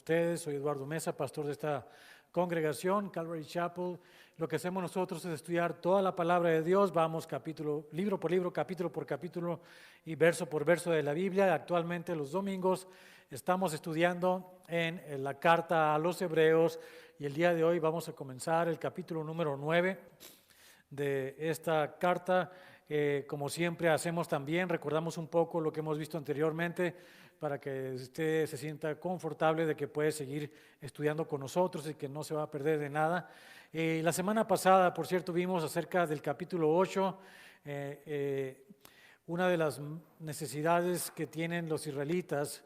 ustedes. Soy Eduardo Mesa, pastor de esta congregación, Calvary Chapel. Lo que hacemos nosotros es estudiar toda la palabra de Dios. Vamos libro por libro, capítulo por capítulo y verso por verso de la Biblia. Actualmente los domingos estamos estudiando en la carta a los Hebreos y el día de hoy vamos a comenzar el capítulo número 9 de esta carta. Como siempre hacemos también, recordamos un poco lo que hemos visto anteriormente para que usted se sienta confortable de que puede seguir estudiando con nosotros y que no se va a perder de nada. La semana pasada, por cierto, vimos acerca del capítulo 8, una de las necesidades que tenían los israelitas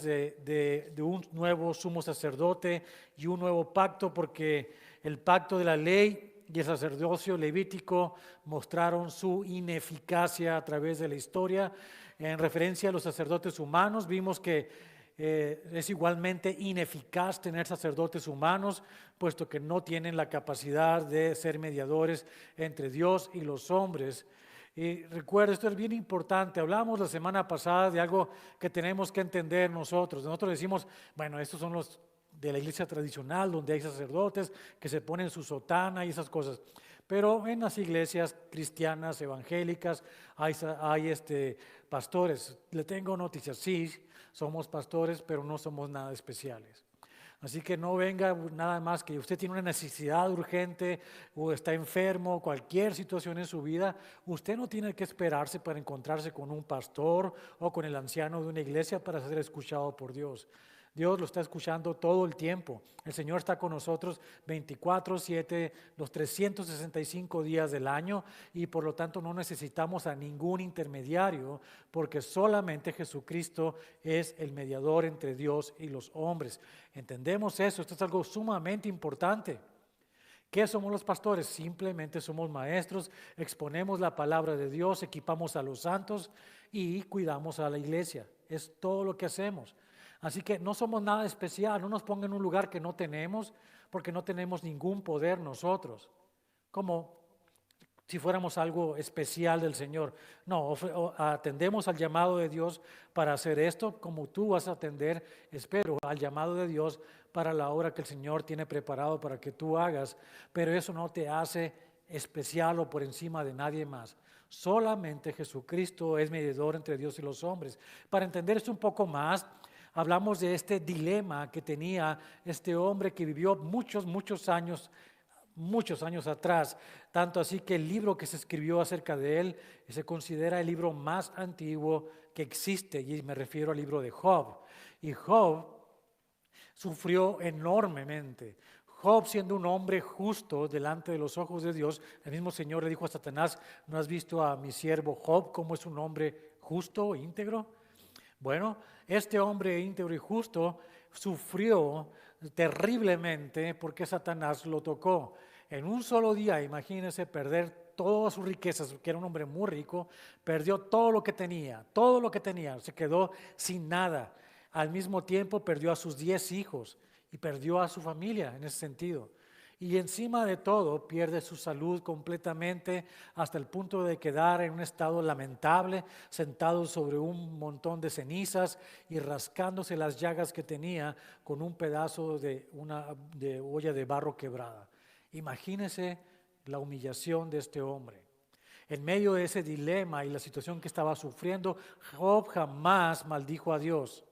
de un nuevo sumo sacerdote y un nuevo pacto, porque el pacto de la ley y el sacerdocio levítico mostraron su ineficacia a través de la historia. En referencia a los sacerdotes humanos, vimos que es igualmente ineficaz tener sacerdotes humanos, puesto que no tienen la capacidad de ser mediadores entre Dios y los hombres. Y recuerda, esto es bien importante. Hablamos la semana pasada de algo que tenemos que entender nosotros. Nosotros decimos, bueno, estos son los de la iglesia tradicional, donde hay sacerdotes que se ponen su sotana y esas cosas. Pero en las iglesias cristianas, evangélicas, hay pastores. Le tengo noticias, sí, somos pastores, pero no somos nada especiales. Así que no venga nada más que usted tiene una necesidad urgente o está enfermo, cualquier situación en su vida, usted no tiene que esperarse para encontrarse con un pastor o con el anciano de una iglesia para ser escuchado por Dios. Dios lo está escuchando todo el tiempo. El Señor está con nosotros 24/7, los 365 días del año, y por lo tanto no necesitamos a ningún intermediario, porque solamente Jesucristo es el mediador entre Dios y los hombres. ¿Entendemos eso? Esto es algo sumamente importante. ¿Qué somos los pastores? Simplemente somos maestros, exponemos la palabra de Dios, equipamos a los santos y cuidamos a la iglesia. Es todo lo que hacemos. Así que no somos nada especial, no nos pongan en un lugar que no tenemos, porque no tenemos ningún poder nosotros, como si fuéramos algo especial del Señor. No, atendemos al llamado de Dios para hacer esto, como tú vas a atender, espero, al llamado de Dios para la obra que el Señor tiene preparado para que tú hagas, pero eso no te hace especial o por encima de nadie más. Solamente Jesucristo es mediador entre Dios y los hombres. Para entender esto un poco más, hablamos de este dilema que tenía este hombre que vivió muchos años atrás, tanto así que el libro que se escribió acerca de él se considera el libro más antiguo que existe, y me refiero al libro de Job. Y Job sufrió enormemente. Job, siendo un hombre justo delante de los ojos de Dios, el mismo Señor le dijo a Satanás: ¿no has visto a mi siervo Job cómo es un hombre justo e íntegro? Bueno, este hombre íntegro y justo sufrió terriblemente porque Satanás lo tocó. En un solo día, imagínense, perder todas sus riquezas, que era un hombre muy rico, perdió todo lo que tenía, se quedó sin nada. Al mismo tiempo perdió a sus 10 hijos y perdió a su familia en ese sentido. Y encima de todo pierde su salud completamente hasta el punto de quedar en un estado lamentable, sentado sobre un montón de cenizas y rascándose las llagas que tenía con un pedazo de olla de barro quebrada. Imagínese la humillación de este hombre. En medio de ese dilema y la situación que estaba sufriendo, Job jamás maldijo a Dios.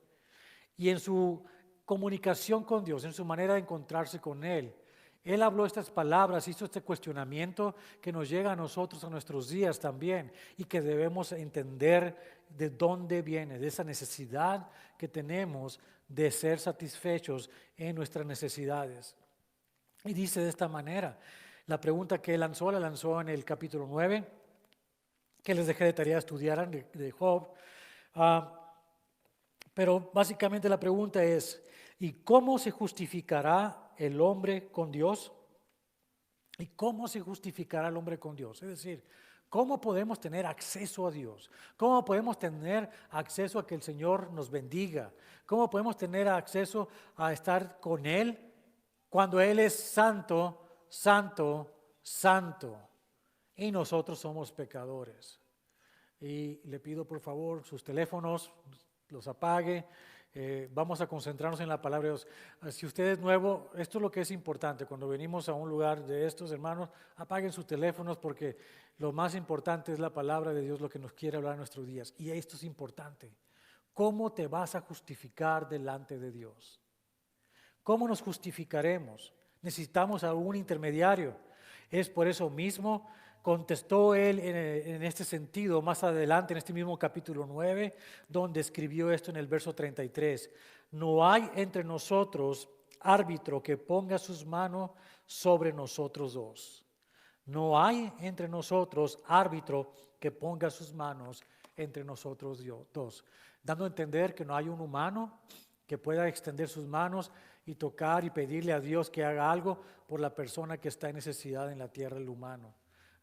Y en su comunicación con Dios, en su manera de encontrarse con Él habló estas palabras, hizo este cuestionamiento que nos llega a nosotros a nuestros días también, y que debemos entender de dónde viene, de esa necesidad que tenemos de ser satisfechos en nuestras necesidades. Y dice de esta manera, la pregunta que la lanzó en el capítulo 9, que les dejé de tarea estudiaran de Job. Pero básicamente la pregunta es: ¿y cómo se justificará el hombre con Dios? ¿Y cómo se justificará el hombre con Dios? Es decir, ¿cómo podemos tener acceso a Dios? ¿Cómo podemos tener acceso a que el Señor nos bendiga? ¿Cómo podemos tener acceso a estar con Él cuando Él es santo, santo, santo? Y nosotros somos pecadores. Y le pido por favor sus teléfonos los apague Vamos a concentrarnos en la palabra de Dios. Si usted es nuevo, esto es lo que es importante. Cuando venimos a un lugar de estos, hermanos, apaguen sus teléfonos porque lo más importante es la palabra de Dios, lo que nos quiere hablar en nuestros días. Y esto es importante. ¿Cómo te vas a justificar delante de Dios? ¿Cómo nos justificaremos? Necesitamos a un intermediario. Es por eso mismo, contestó él en este sentido más adelante, en este mismo capítulo 9, donde escribió esto en el verso 33. No hay entre nosotros árbitro que ponga sus manos sobre nosotros dos. No hay entre nosotros árbitro que ponga sus manos entre nosotros dos. Dando a entender que no hay un humano que pueda extender sus manos y tocar y pedirle a Dios que haga algo por la persona que está en necesidad en la tierra, el humano.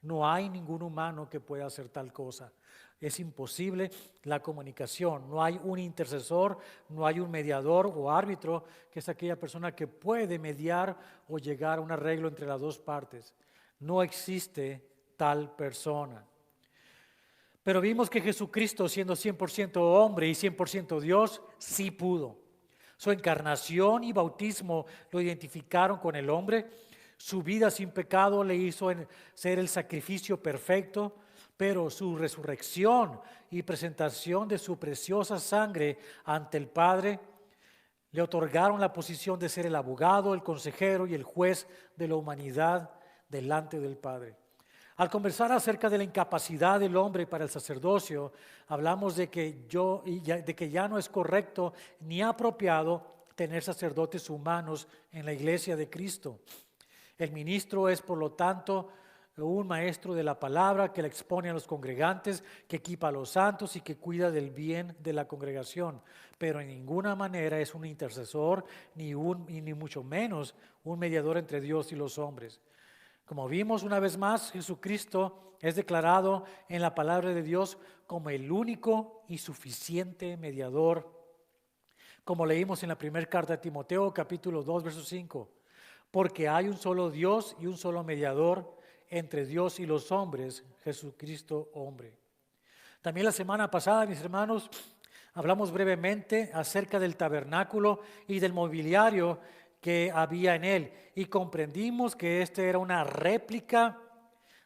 No hay ningún humano que pueda hacer tal cosa. Es imposible la comunicación. No hay un intercesor, no hay un mediador o árbitro, que es aquella persona que puede mediar o llegar a un arreglo entre las dos partes. No existe tal persona. Pero vimos que Jesucristo, siendo 100% hombre y 100% Dios, sí pudo. Su encarnación y bautismo lo identificaron con el hombre. Su vida sin pecado le hizo ser el sacrificio perfecto, pero su resurrección y presentación de su preciosa sangre ante el Padre le otorgaron la posición de ser el abogado, el consejero y el juez de la humanidad delante del Padre. Al conversar acerca de la incapacidad del hombre para el sacerdocio, hablamos de que ya no es correcto ni apropiado tener sacerdotes humanos en la iglesia de Cristo. El ministro es, por lo tanto, un maestro de la palabra que la expone a los congregantes, que equipa a los santos y que cuida del bien de la congregación, pero en ninguna manera es un intercesor ni mucho menos un mediador entre Dios y los hombres. Como vimos una vez más, Jesucristo es declarado en la palabra de Dios como el único y suficiente mediador, como leímos en la primera carta de Timoteo, capítulo 2, verso 5, porque hay un solo Dios y un solo mediador entre Dios y los hombres, Jesucristo hombre. También la semana pasada, mis hermanos, hablamos brevemente acerca del tabernáculo y del mobiliario que había en él, y comprendimos que este era una réplica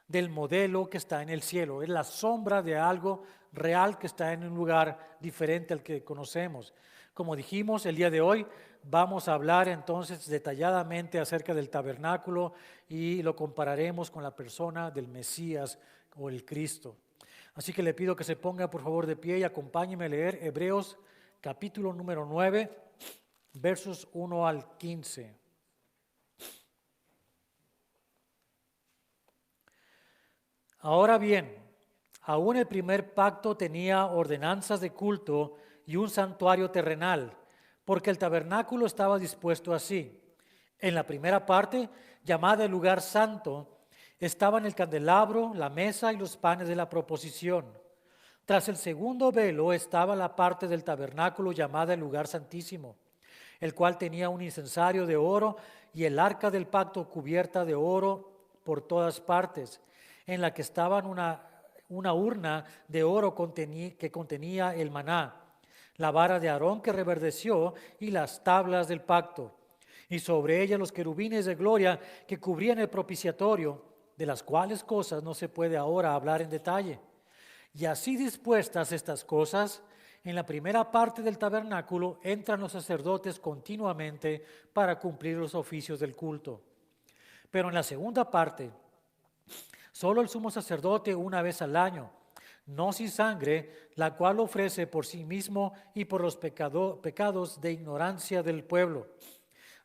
del modelo que está en el cielo. Es la sombra de algo real que está en un lugar diferente al que conocemos. Como dijimos, el día de hoy vamos a hablar entonces detalladamente acerca del tabernáculo y lo compararemos con la persona del Mesías o el Cristo. Así que le pido que se ponga por favor de pie y acompáñeme a leer Hebreos capítulo número 9, versos 1 al 15. Ahora bien, aún el primer pacto tenía ordenanzas de culto y un santuario terrenal, porque el tabernáculo estaba dispuesto así. En la primera parte, llamada el lugar santo, estaban el candelabro, la mesa y los panes de la proposición. Tras el segundo velo estaba la parte del tabernáculo llamada el lugar santísimo, el cual tenía un incensario de oro y el arca del pacto cubierta de oro por todas partes, en la que estaban una urna de oro que contenía el maná, la vara de Aarón que reverdeció y las tablas del pacto, y sobre ella los querubines de gloria que cubrían el propiciatorio, de las cuales cosas no se puede ahora hablar en detalle. Y así dispuestas estas cosas, en la primera parte del tabernáculo entran los sacerdotes continuamente para cumplir los oficios del culto. Pero en la segunda parte, solo el sumo sacerdote una vez al año, no sin sangre, la cual ofrece por sí mismo y por los pecados de ignorancia del pueblo,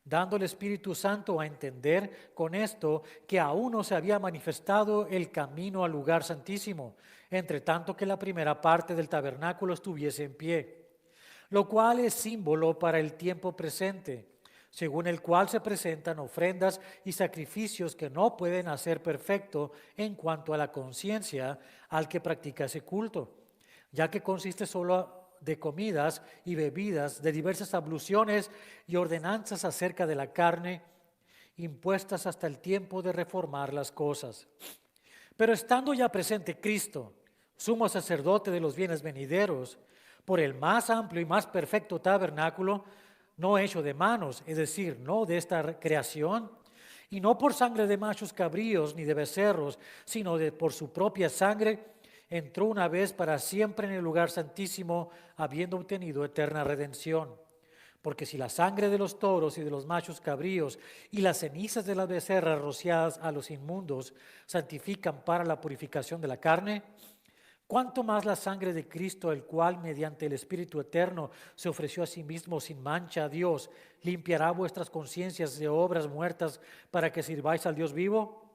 dando el Espíritu Santo a entender con esto que aún no se había manifestado el camino al lugar santísimo, entre tanto que la primera parte del tabernáculo estuviese en pie, lo cual es símbolo para el tiempo presente, según el cual se presentan ofrendas y sacrificios que no pueden hacer perfecto en cuanto a la conciencia al que practica ese culto, ya que consiste solo de comidas y bebidas, de diversas abluciones y ordenanzas acerca de la carne, impuestas hasta el tiempo de reformar las cosas. Pero estando ya presente Cristo, sumo sacerdote de los bienes venideros, por el más amplio y más perfecto tabernáculo, no hecho de manos, es decir, no de esta creación, y no por sangre de machos cabríos ni de becerros, sino por su propia sangre, entró una vez para siempre en el lugar santísimo, habiendo obtenido eterna redención. Porque si la sangre de los toros y de los machos cabríos y las cenizas de las becerras rociadas a los inmundos santifican para la purificación de la carne, ¿cuánto más la sangre de Cristo, el cual mediante el Espíritu eterno se ofreció a sí mismo sin mancha a Dios, limpiará vuestras conciencias de obras muertas para que sirváis al Dios vivo?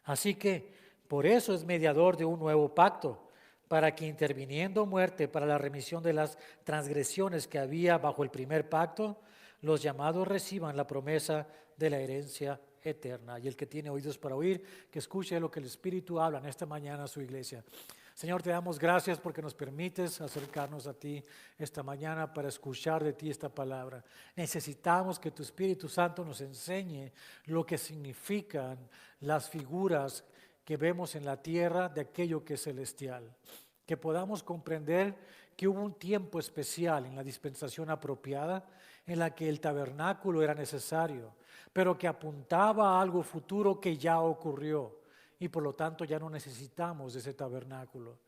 Así que por eso es mediador de un nuevo pacto, para que interviniendo muerte para la remisión de las transgresiones que había bajo el primer pacto, los llamados reciban la promesa de la herencia eterna. Y el que tiene oídos para oír, que escuche lo que el Espíritu habla en esta mañana a su iglesia. Señor, te damos gracias porque nos permites acercarnos a ti esta mañana para escuchar de ti esta palabra. Necesitamos que tu Espíritu Santo nos enseñe lo que significan las figuras que vemos en la tierra de aquello que es celestial. Que podamos comprender que hubo un tiempo especial en la dispensación apropiada en la que el tabernáculo era necesario, pero que apuntaba a algo futuro que ya ocurrió. Y por lo tanto ya no necesitamos de ese tabernáculo.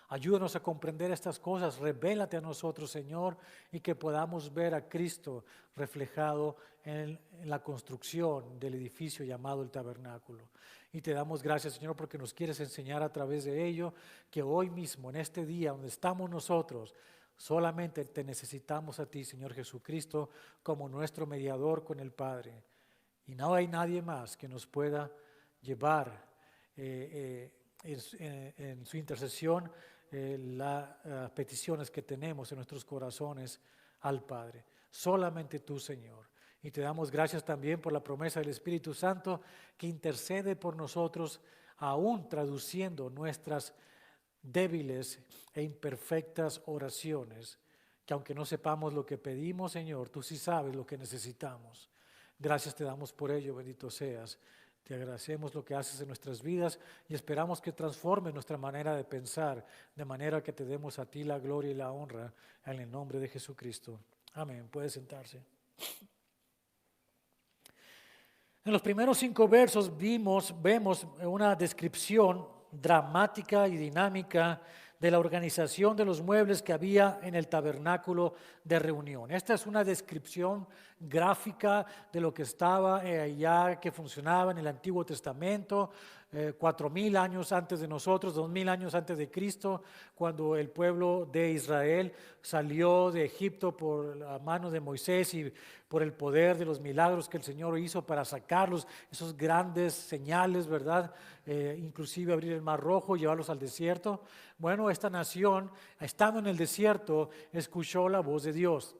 Ayúdanos a comprender estas cosas, revélate a nosotros, Señor, y que podamos ver a Cristo reflejado en la construcción del edificio llamado el tabernáculo. Y te damos gracias, Señor, porque nos quieres enseñar a través de ello que hoy mismo, en este día donde estamos nosotros, solamente te necesitamos a ti, Señor Jesucristo, como nuestro mediador con el Padre. Y no hay nadie más que nos pueda llevar en su intercesión las peticiones que tenemos en nuestros corazones al Padre. Solamente tú, Señor. Y te damos gracias también por la promesa del Espíritu Santo que intercede por nosotros, aún traduciendo nuestras débiles e imperfectas oraciones, que aunque no sepamos lo que pedimos, Señor, tú sí sabes lo que necesitamos. Gracias te damos por ello, bendito seas. Te agradecemos lo que haces en nuestras vidas y esperamos que transforme nuestra manera de pensar, de manera que te demos a ti la gloria y la honra en el nombre de Jesucristo. Amén. Puede sentarse. En los primeros 5 versos vemos una descripción dramática y dinámica de la organización de los muebles que había en el tabernáculo de reunión. Esta es una descripción gráfica de lo que estaba allá, que funcionaba en el Antiguo Testamento, 4,000 años antes de nosotros, 2,000 años antes de Cristo, cuando el pueblo de Israel salió de Egipto por la mano de Moisés y por el poder de los milagros que el Señor hizo para sacarlos, esos grandes señales, ¿verdad? Inclusive abrir el Mar Rojo, llevarlos al desierto. Bueno, esta nación, estando en el desierto, escuchó la voz de Dios.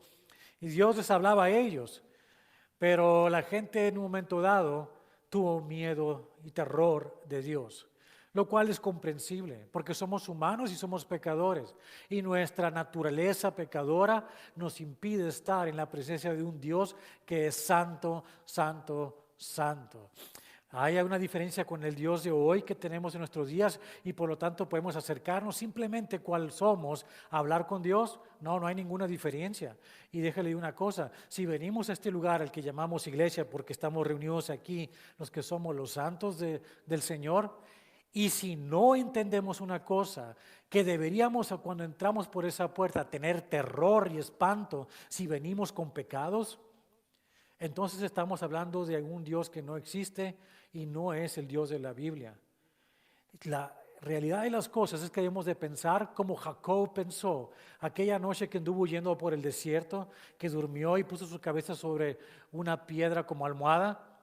Y Dios les hablaba a ellos, pero la gente en un momento dado tuvo miedo y terror de Dios, lo cual es comprensible, porque somos humanos y somos pecadores, y nuestra naturaleza pecadora nos impide estar en la presencia de un Dios que es santo, santo, santo. Hay una diferencia con el Dios de hoy que tenemos en nuestros días y por lo tanto podemos acercarnos simplemente cual somos a hablar con Dios. No hay ninguna diferencia. Y déjale una cosa, si venimos a este lugar al que llamamos iglesia porque estamos reunidos aquí, los que somos los santos del Señor, y si no entendemos una cosa, que deberíamos cuando entramos por esa puerta tener terror y espanto si venimos con pecados, entonces estamos hablando de un Dios que no existe y no es el Dios de la Biblia. La realidad de las cosas es que debemos de pensar como Jacob pensó aquella noche que anduvo huyendo por el desierto, que durmió y puso su cabeza sobre una piedra como almohada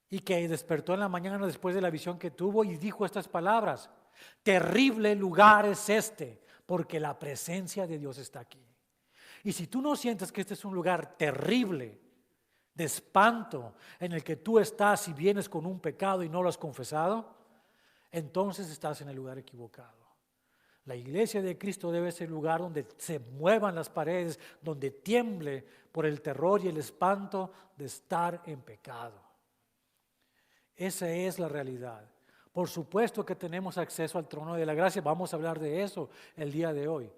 y que despertó en la mañana después de la visión que tuvo y dijo estas palabras: terrible lugar es este, porque la presencia de Dios está aquí. Y si tú no sientes que este es un lugar terrible, de espanto, en el que tú estás y vienes con un pecado y no lo has confesado, entonces estás en el lugar equivocado. La iglesia de Cristo debe ser el lugar donde se muevan las paredes, donde tiemble por el terror y el espanto de estar en pecado. Esa es la realidad. Por supuesto que tenemos acceso al trono de la gracia, vamos a hablar de eso el día de hoy.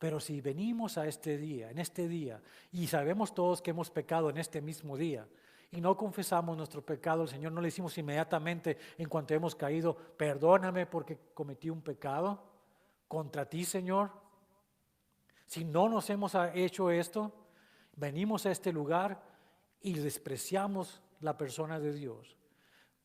Pero si venimos a este día, en este día, y sabemos todos que hemos pecado en este mismo día, y no confesamos nuestro pecado al Señor, no le decimos inmediatamente en cuanto hemos caído, perdóname porque cometí un pecado contra ti, Señor. Si no nos hemos hecho esto, venimos a este lugar y despreciamos la persona de Dios.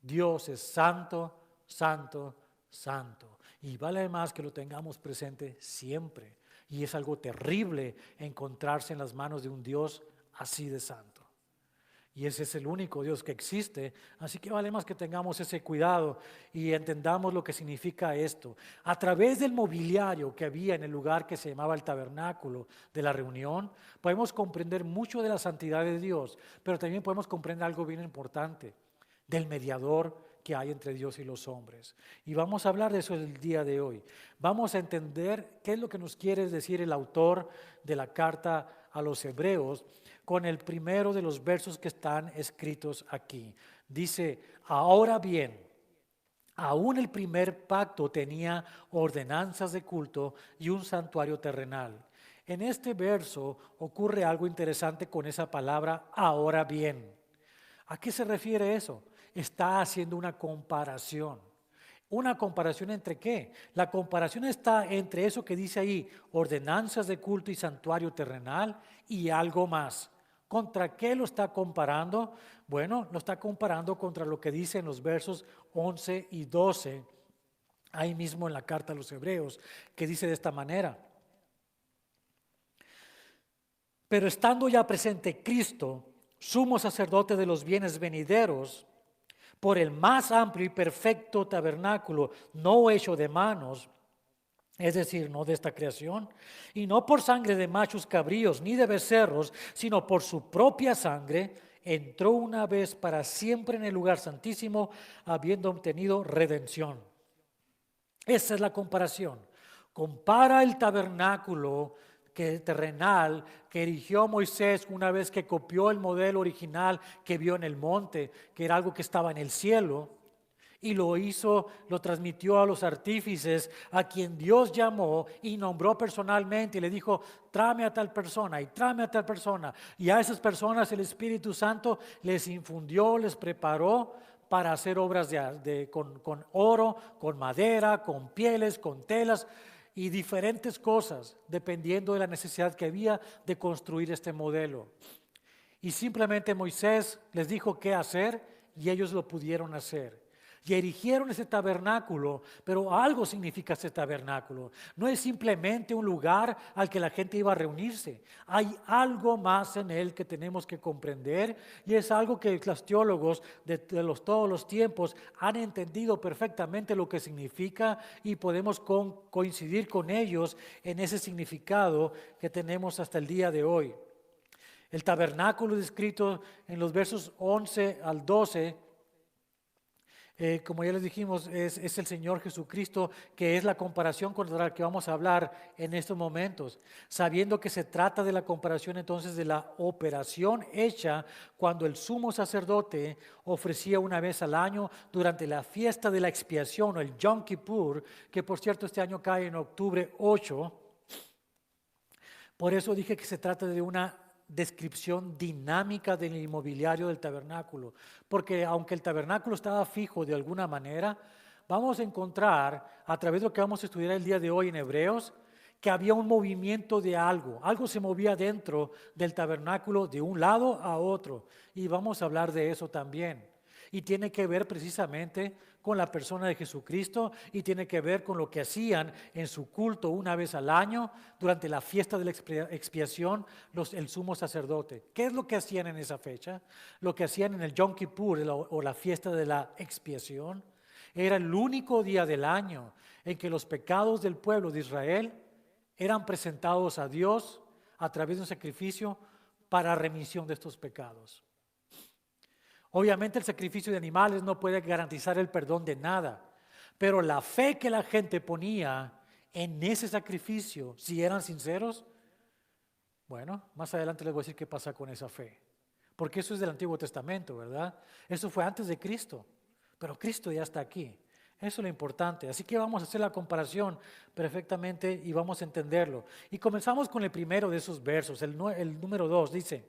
Dios es santo, santo, santo. Y vale más que lo tengamos presente siempre. Y es algo terrible encontrarse en las manos de un Dios así de santo. Y ese es el único Dios que existe. Así que vale más que tengamos ese cuidado y entendamos lo que significa esto. A través del mobiliario que había en el lugar que se llamaba el tabernáculo de la reunión, podemos comprender mucho de la santidad de Dios, pero también podemos comprender algo bien importante, del mediador que hay entre Dios y los hombres. Y vamos a hablar de eso el día de hoy. Vamos a entender qué es lo que nos quiere decir el autor de la carta a los hebreos con el primero de los versos que están escritos aquí. Dice, ahora bien, aún el primer pacto tenía ordenanzas de culto y un santuario terrenal. En este verso ocurre algo interesante con esa palabra, ahora bien. ¿A qué se refiere eso? Está haciendo una comparación. ¿Una comparación entre qué? La comparación está entre eso que dice ahí, ordenanzas de culto y santuario terrenal, y algo más. ¿Contra qué lo está comparando? Bueno, lo está comparando contra lo que dice en los versos 11 y 12, ahí mismo en la carta a los hebreos, que dice de esta manera. Pero estando ya presente Cristo, sumo sacerdote de los bienes venideros, por el más amplio y perfecto tabernáculo, no hecho de manos, es decir, no de esta creación, y no por sangre de machos cabríos ni de becerros, sino por su propia sangre, entró una vez para siempre en el lugar santísimo, habiendo obtenido redención. Esa es la comparación. Compara el tabernáculo terrenal que erigió Moisés una vez que copió el modelo original que vio en el monte, que era algo que estaba en el cielo, y lo hizo, lo transmitió a los artífices, a quien Dios llamó y nombró personalmente y le dijo, tráeme a tal persona y tráeme a tal persona. Y a esas personas el Espíritu Santo les infundió, les preparó para hacer obras con oro, con madera, con pieles, con telas y diferentes cosas, dependiendo de la necesidad que había de construir este modelo. Y simplemente Moisés les dijo qué hacer y ellos lo pudieron hacer. Y erigieron ese tabernáculo, pero algo significa ese tabernáculo. No es simplemente un lugar al que la gente iba a reunirse. Hay algo más en él que tenemos que comprender y es algo que los teólogos de todos los tiempos han entendido perfectamente lo que significa y podemos coincidir con ellos en ese significado que tenemos hasta el día de hoy. El tabernáculo descrito en los versos 11 al 12, como ya les dijimos, es el Señor Jesucristo, que es la comparación contra la que vamos a hablar en estos momentos, sabiendo que se trata de la comparación entonces de la operación hecha cuando el sumo sacerdote ofrecía una vez al año durante la fiesta de la expiación o el Yom Kippur, que por cierto este año cae en octubre 8. Por eso dije que se trata de una descripción dinámica del inmobiliario del tabernáculo, porque aunque el tabernáculo estaba fijo de alguna manera, vamos a encontrar a través de lo que vamos a estudiar el día de hoy en Hebreos, que había un movimiento de algo se movía dentro del tabernáculo de un lado a otro, y vamos a hablar de eso también. Y tiene que ver precisamente con la persona de Jesucristo y tiene que ver con lo que hacían en su culto una vez al año durante la fiesta de la expiación el sumo sacerdote. ¿Qué es lo que hacían en esa fecha? Lo que hacían en el Yom Kippur o la fiesta de la expiación era el único día del año en que los pecados del pueblo de Israel eran presentados a Dios a través de un sacrificio para remisión de estos pecados. Obviamente el sacrificio de animales no puede garantizar el perdón de nada, pero la fe que la gente ponía en ese sacrificio, si eran sinceros, bueno, más adelante les voy a decir qué pasa con esa fe, porque eso es del Antiguo Testamento, ¿verdad? Eso fue antes de Cristo, pero Cristo ya está aquí. Eso es lo importante. Así que vamos a hacer la comparación perfectamente y vamos a entenderlo. Y comenzamos con el primero de esos versos, el número 2, dice,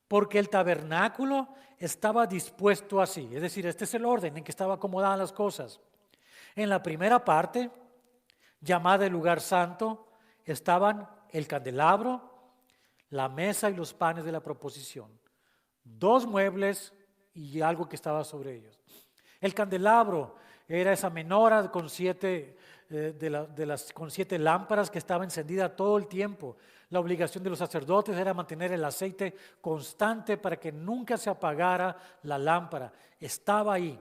porque el tabernáculo estaba dispuesto así. Es decir, este es el orden en que estaban acomodadas las cosas. En la primera parte, llamada el lugar santo, estaban el candelabro, la mesa y los panes de la proposición. 2 muebles y algo que estaba sobre ellos. El candelabro era esa menora con 7 con 7 lámparas que estaba encendida todo el tiempo. La obligación de los sacerdotes era mantener el aceite constante para que nunca se apagara la lámpara. Estaba ahí.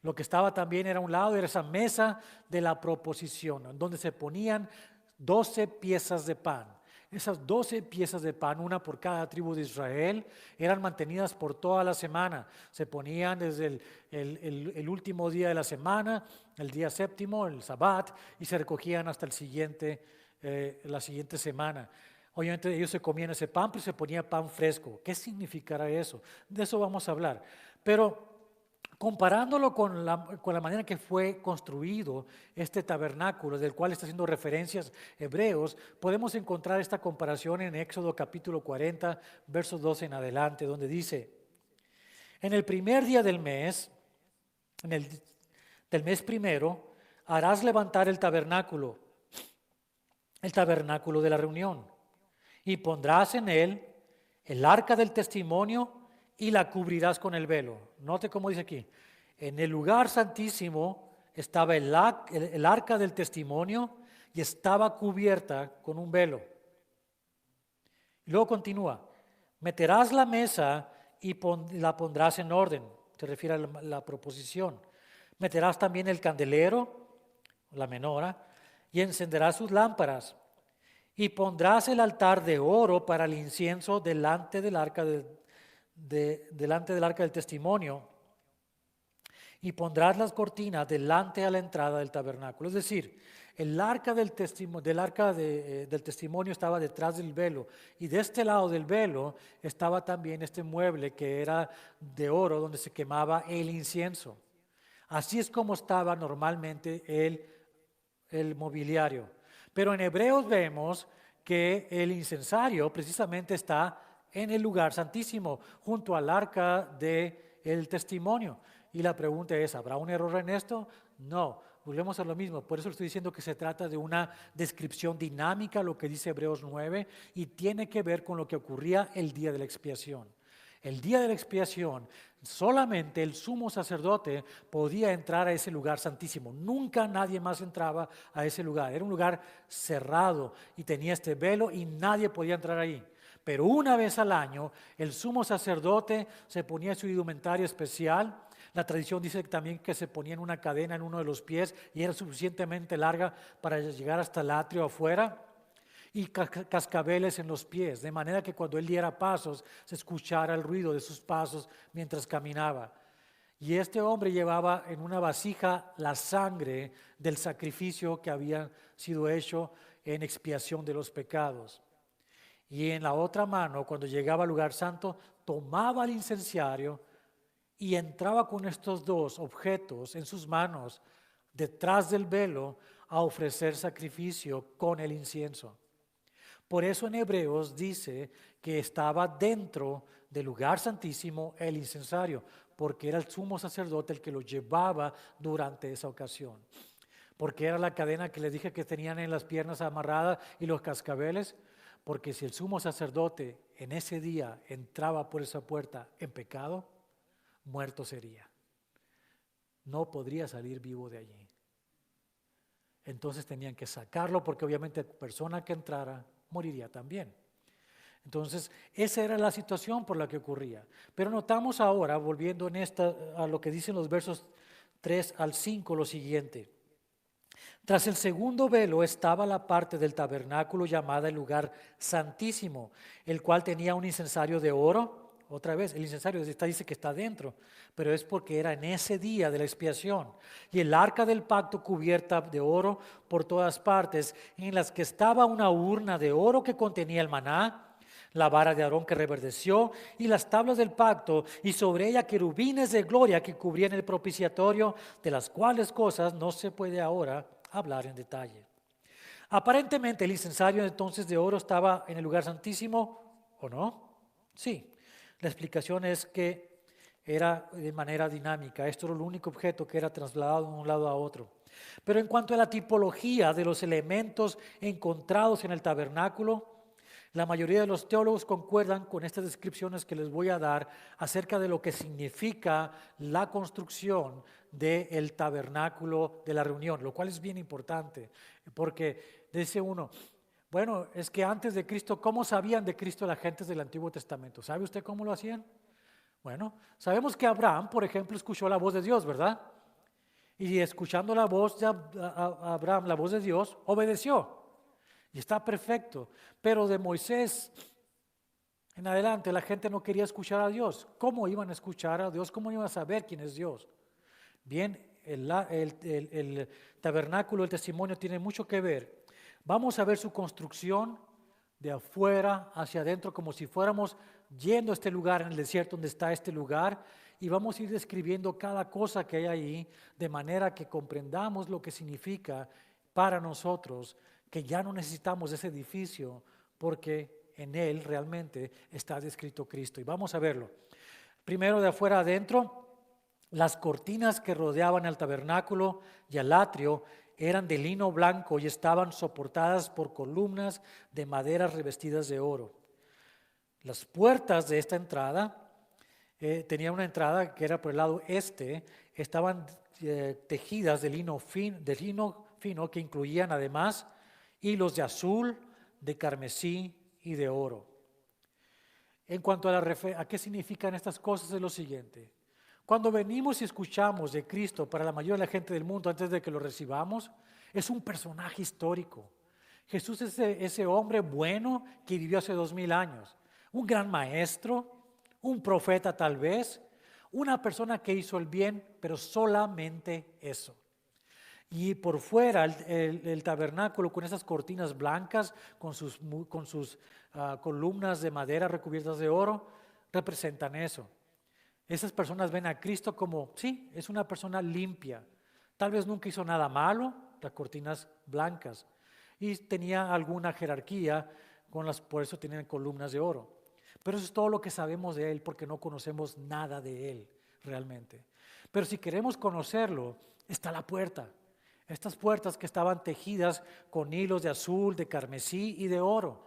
Lo que estaba también era a un lado, era esa mesa de la proposición, donde se ponían 12 piezas de pan. Esas 12 piezas de pan, una por cada tribu de Israel, eran mantenidas por toda la semana. Se ponían desde el último día de la semana, el día séptimo, el Sabbat, y se recogían hasta la siguiente semana. Obviamente ellos se comían ese pan, pero se ponía pan fresco. ¿Qué significará eso? De eso vamos a hablar. Pero comparándolo con la manera que fue construido este tabernáculo, del cual está haciendo referencias Hebreos, podemos encontrar esta comparación en Éxodo capítulo 40, versos 12 en adelante, donde dice, en el primer día del mes primero, harás levantar el tabernáculo de la reunión, y pondrás en él el arca del testimonio y la cubrirás con el velo. Note cómo dice aquí, en el lugar santísimo estaba el arca del testimonio y estaba cubierta con un velo. Y luego continúa, meterás la mesa y la pondrás en orden, se refiere a la proposición. Meterás también el candelero, la menora, y encenderás sus lámparas. Y pondrás el altar de oro para el incienso delante del arca del testimonio, y pondrás las cortinas delante a la entrada del tabernáculo. Es decir, el arca del testimonio estaba detrás del velo, y de este lado del velo estaba también este mueble que era de oro donde se quemaba el incienso. Así es como estaba normalmente el mobiliario. Pero en Hebreos vemos que el incensario precisamente está en el lugar santísimo, junto al arca del testimonio. Y la pregunta es, ¿habrá un error en esto? No, volvemos a lo mismo. Por eso estoy diciendo que se trata de una descripción dinámica, lo que dice Hebreos 9, y tiene que ver con lo que ocurría el día de la expiación. El día de la expiación, solamente el sumo sacerdote podía entrar a ese lugar santísimo. Nunca nadie más entraba a ese lugar. Era un lugar cerrado y tenía este velo y nadie podía entrar ahí. Pero una vez al año, el sumo sacerdote se ponía su indumentaria especial. La tradición dice también que se ponía en una cadena en uno de los pies y era suficientemente larga para llegar hasta el atrio afuera, y cascabeles en los pies, de manera que cuando él diera pasos se escuchara el ruido de sus pasos mientras caminaba. Y este hombre llevaba en una vasija la sangre del sacrificio que había sido hecho en expiación de los pecados. Y en la otra mano, cuando llegaba al lugar santo, tomaba el incensario y entraba con estos 2 objetos en sus manos detrás del velo a ofrecer sacrificio con el incienso. Por eso en Hebreos dice que estaba dentro del lugar santísimo el incensario, porque era el sumo sacerdote el que lo llevaba durante esa ocasión. Porque era la cadena que les dije que tenían en las piernas amarradas y los cascabeles. Porque si el sumo sacerdote en ese día entraba por esa puerta en pecado, muerto sería. No podría salir vivo de allí. Entonces tenían que sacarlo, porque obviamente la persona que entrara moriría también. Entonces, esa era la situación por la que ocurría. Pero notamos ahora, volviendo a lo que dicen los versos 3 al 5, lo siguiente. Tras el segundo velo estaba la parte del tabernáculo llamada el lugar santísimo, el cual tenía un incensario de oro. Otra vez, el incensario dice que está dentro, pero es porque era en ese día de la expiación. Y el arca del pacto cubierta de oro por todas partes, en las que estaba una urna de oro que contenía el maná, la vara de Aarón que reverdeció y las tablas del pacto, y sobre ella querubines de gloria que cubrían el propiciatorio, de las cuales cosas no se puede ahora hablar en detalle. Aparentemente el incensario entonces de oro estaba en el lugar santísimo, ¿o no? Sí. La explicación es que era de manera dinámica. Esto era el único objeto que era trasladado de un lado a otro. Pero en cuanto a la tipología de los elementos encontrados en el tabernáculo, la mayoría de los teólogos concuerdan con estas descripciones que les voy a dar acerca de lo que significa la construcción del tabernáculo de la reunión, lo cual es bien importante, porque dice uno, bueno, es que antes de Cristo, ¿cómo sabían de Cristo las gentes del Antiguo Testamento? ¿Sabe usted cómo lo hacían? Bueno, sabemos que Abraham, por ejemplo, escuchó la voz de Dios, ¿verdad? Y escuchando la voz de Abraham, la voz de Dios, obedeció. Y está perfecto. Pero de Moisés en adelante la gente no quería escuchar a Dios. ¿Cómo iban a escuchar a Dios? ¿Cómo iban a saber quién es Dios? Bien, el tabernáculo, el testimonio tiene mucho que ver. Vamos a ver su construcción de afuera hacia adentro, como si fuéramos yendo a este lugar en el desierto donde está este lugar, y vamos a ir describiendo cada cosa que hay ahí, de manera que comprendamos lo que significa para nosotros, que ya no necesitamos ese edificio, porque en él realmente está descrito Cristo. Y vamos a verlo. Primero de afuera adentro, las cortinas que rodeaban al tabernáculo y al atrio eran de lino blanco y estaban soportadas por columnas de madera revestidas de oro. Las puertas de esta entrada, tenían una entrada que era por el lado este, estaban tejidas de lino fino que incluían además hilos de azul, de carmesí y de oro. En cuanto a qué significan estas cosas, es lo siguiente. Cuando venimos y escuchamos de Cristo para la mayoría de la gente del mundo antes de que lo recibamos, es un personaje histórico. Jesús es ese hombre bueno que vivió hace 2000 años, un gran maestro, un profeta tal vez, una persona que hizo el bien, pero solamente eso. Y por fuera el tabernáculo con esas cortinas blancas, con sus columnas de madera recubiertas de oro, representan eso. Esas personas ven a Cristo como, sí, es una persona limpia. Tal vez nunca hizo nada malo, las cortinas blancas. Y tenía alguna jerarquía, por eso tenían columnas de oro. Pero eso es todo lo que sabemos de él, porque no conocemos nada de él realmente. Pero si queremos conocerlo, está la puerta. Estas puertas que estaban tejidas con hilos de azul, de carmesí y de oro.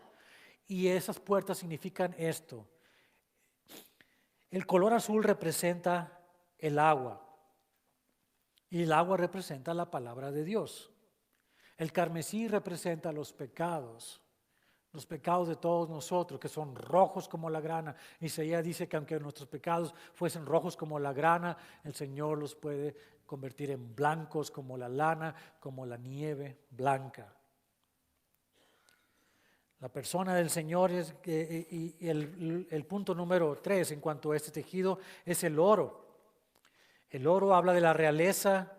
Y esas puertas significan esto. El color azul representa el agua y el agua representa la palabra de Dios. El carmesí representa los pecados de todos nosotros, que son rojos como la grana. Isaías dice que aunque nuestros pecados fuesen rojos como la grana, el Señor los puede convertir en blancos como la lana, como la nieve blanca. La persona del Señor y el punto número 3 en cuanto a este tejido es el oro. El oro habla de la realeza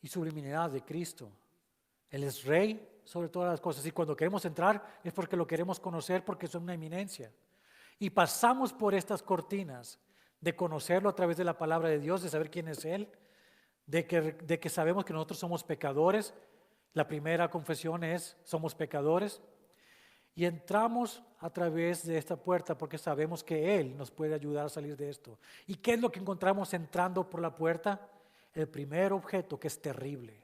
y sublimidad de Cristo. Él es rey sobre todas las cosas y cuando queremos entrar es porque lo queremos conocer, porque es una eminencia. Y pasamos por estas cortinas de conocerlo a través de la palabra de Dios, de saber quién es Él, de que sabemos que nosotros somos pecadores. La primera confesión es, somos pecadores. Y entramos a través de esta puerta porque sabemos que Él nos puede ayudar a salir de esto. ¿Y qué es lo que encontramos entrando por la puerta? El primer objeto, que es terrible.